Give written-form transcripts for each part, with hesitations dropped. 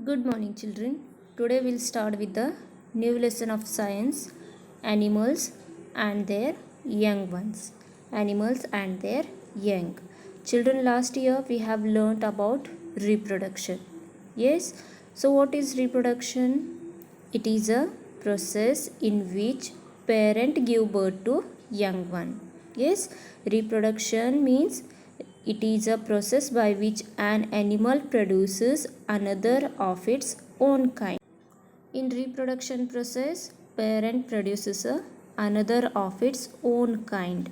Good morning, children. Today we'll start with the new lesson of science, animals and their young ones. Animals and their young. Children, last year we have learnt about reproduction. Yes? So, what is reproduction? It is a process in which parent give birth to young one. Yes? Reproduction means it is a process by which an animal produces another of its own kind. In reproduction process, parent produces another of its own kind.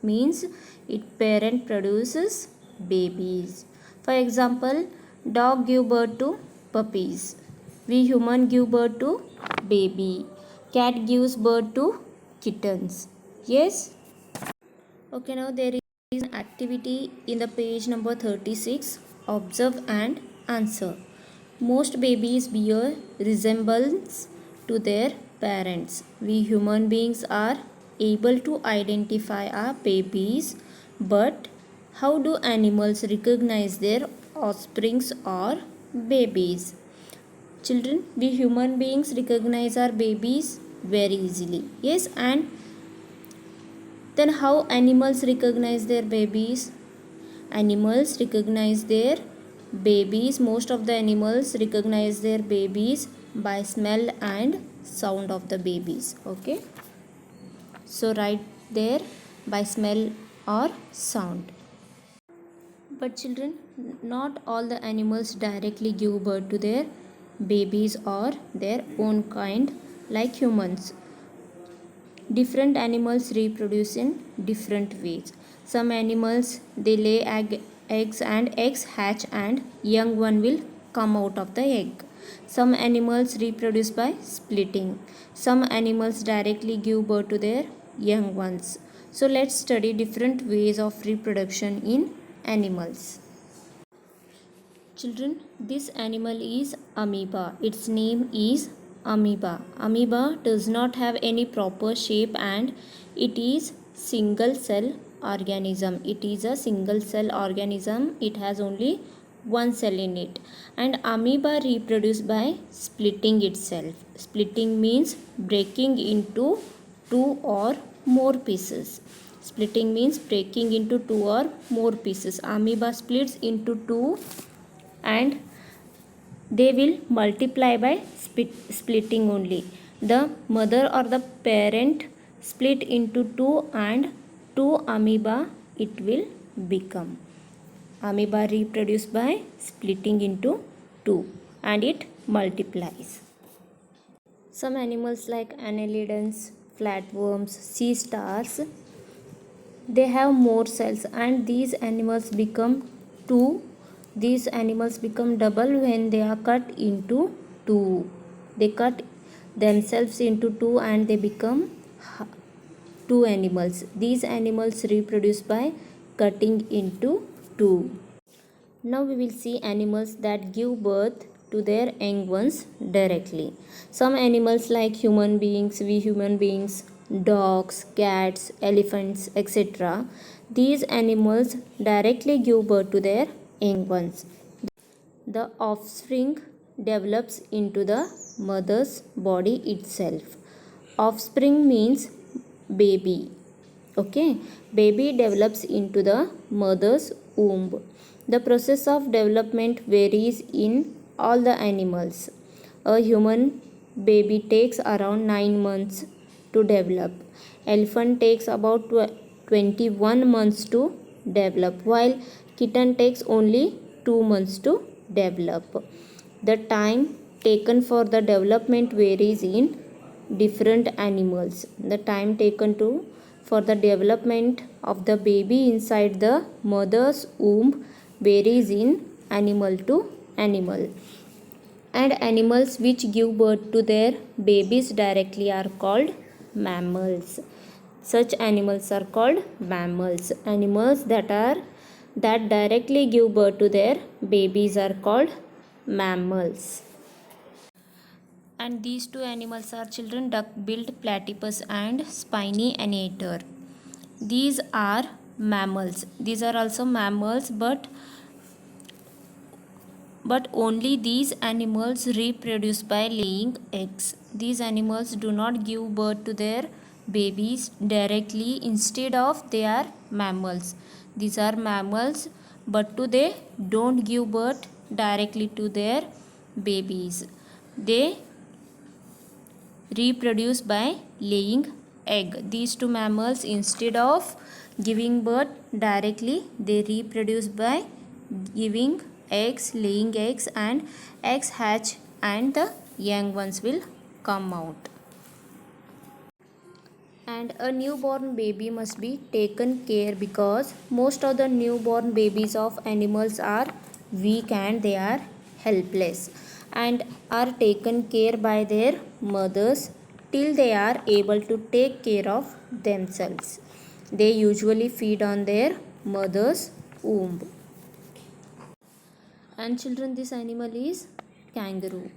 Means it parent produces babies. For example, dog give birth to puppies. We human give birth to baby. Cat gives birth to kittens. Yes? Okay, now there is an activity in the page number 36. Observe and answer. Most babies bear resemblance to their parents. We human beings are able to identify our babies, but how do animals recognize their offsprings or babies? Children, we human beings recognize our babies very easily. Yes, and then how animals recognize their babies? Animals recognize their babies. Most of the animals recognize their babies by smell and sound of the babies. Okay. So right there by smell or sound. But children, not all the animals directly give birth to their babies or their own kind like humans. Different animals reproduce in different ways. Some animals they lay eggs and eggs hatch and young one will come out of the egg. Some animals reproduce by splitting. Some animals directly give birth to their young ones. So let's study different ways of reproduction in animals. Children, this animal is amoeba. Its name is amoeba. Amoeba does not have any proper shape and it is single cell organism. It is a single cell organism. It has only one cell in it. And amoeba reproduce by splitting itself. Splitting means breaking into two or more pieces. Splitting means breaking into two or more pieces. Amoeba splits into two and they will multiply by splitting only. The mother or the parent split into two and two amoeba it will become. Amoeba reproduce by splitting into two and it multiplies. Some animals like annelids, flatworms, sea stars, they have more cells and these animals become two. These animals become double when they are cut into two. They cut themselves into two and they become two animals. These animals reproduce by cutting into two. Now we will see animals that give birth to their young ones directly. Some animals like human beings, we human beings, dogs, cats, elephants, etc. These animals directly give birth to their young ones. The offspring develops into the mother's body itself. Offspring means baby. Okay, baby develops into the mother's womb. The process of development varies in all the animals. A human baby takes around 9 months to develop. Elephant takes about 21 months to develop, while kitten takes only 2 months to develop. The time taken for the development varies in different animals. The time taken for the development of the baby inside the mother's womb varies in animal to animal. And animals which give birth to their babies directly are called mammals. Such animals are called mammals. Animals that directly give birth to their babies are called mammals. And these two animals are children duck-billed platypus and spiny anteater. These are mammals. These are also mammals, but but only these animals reproduce by laying eggs. These animals do not give birth to their babies directly. Instead of, they are mammals. These are mammals, but they don't give birth directly to their babies. They reproduce by laying egg. These two mammals, instead of giving birth directly, they reproduce by giving eggs, laying eggs, and eggs hatch and the young ones will come out. And a newborn baby must be taken care, because most of the newborn babies of animals are weak and they are helpless and are taken care by their mothers till they are able to take care of themselves. They usually feed on their mother's womb. And children, this animal is kangaroo.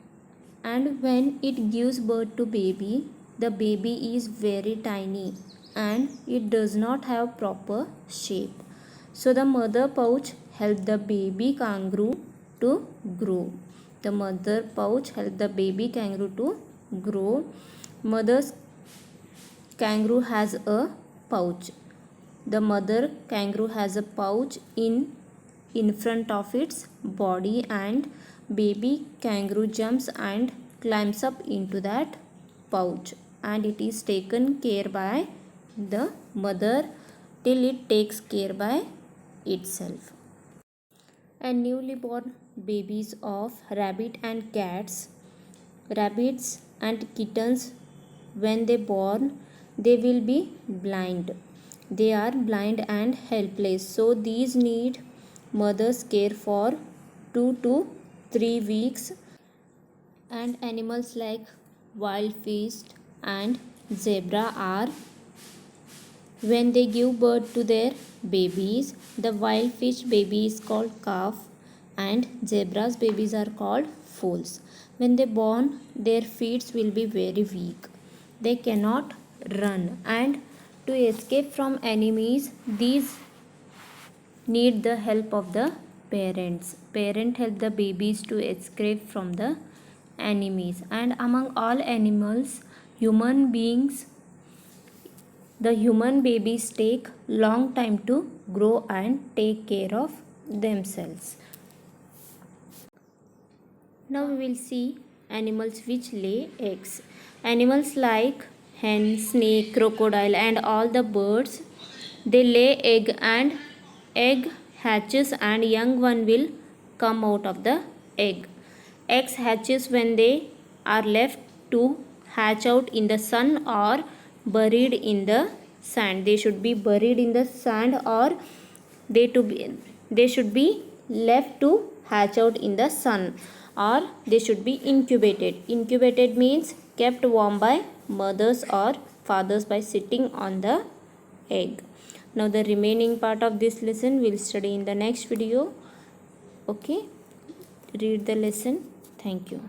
And when it gives birth to baby, the baby is very tiny and it does not have proper shape. So the mother pouch helps the baby kangaroo to grow. The mother pouch helps the baby kangaroo to grow. Mother's kangaroo has a pouch. The mother kangaroo has a pouch in front of its body, and baby kangaroo jumps and climbs up into that pouch, and it is taken care by the mother till it takes care by itself. And newly born babies of rabbit and cats, rabbits and kittens, when they born, they will be blind. They are blind and helpless, so these need mother's care for 2 to 3 weeks. And animals like wild fish and zebra are, when they give birth to their babies, the wild fish baby is called calf and zebra's babies are called foals. When they born, their feet will be very weak. They cannot run, and to escape from enemies, these need the help of the parents. Parents help the babies to escape from the enemies. And among all animals, human beings, the human babies take long time to grow and take care of themselves. Now we will see animals which lay eggs. Animals like hen, snake, crocodile and all the birds, they lay egg, and egg hatches and young one will come out of the egg. Eggs hatches when they are left to hatch out in the sun or buried in the sand. They should be buried in the sand, or they should be left to hatch out in the sun, or they should be incubated. Incubated means kept warm by mothers or fathers by sitting on the egg. Now the remaining part of this lesson we'll study in the next video. Okay, read the lesson. Thank you.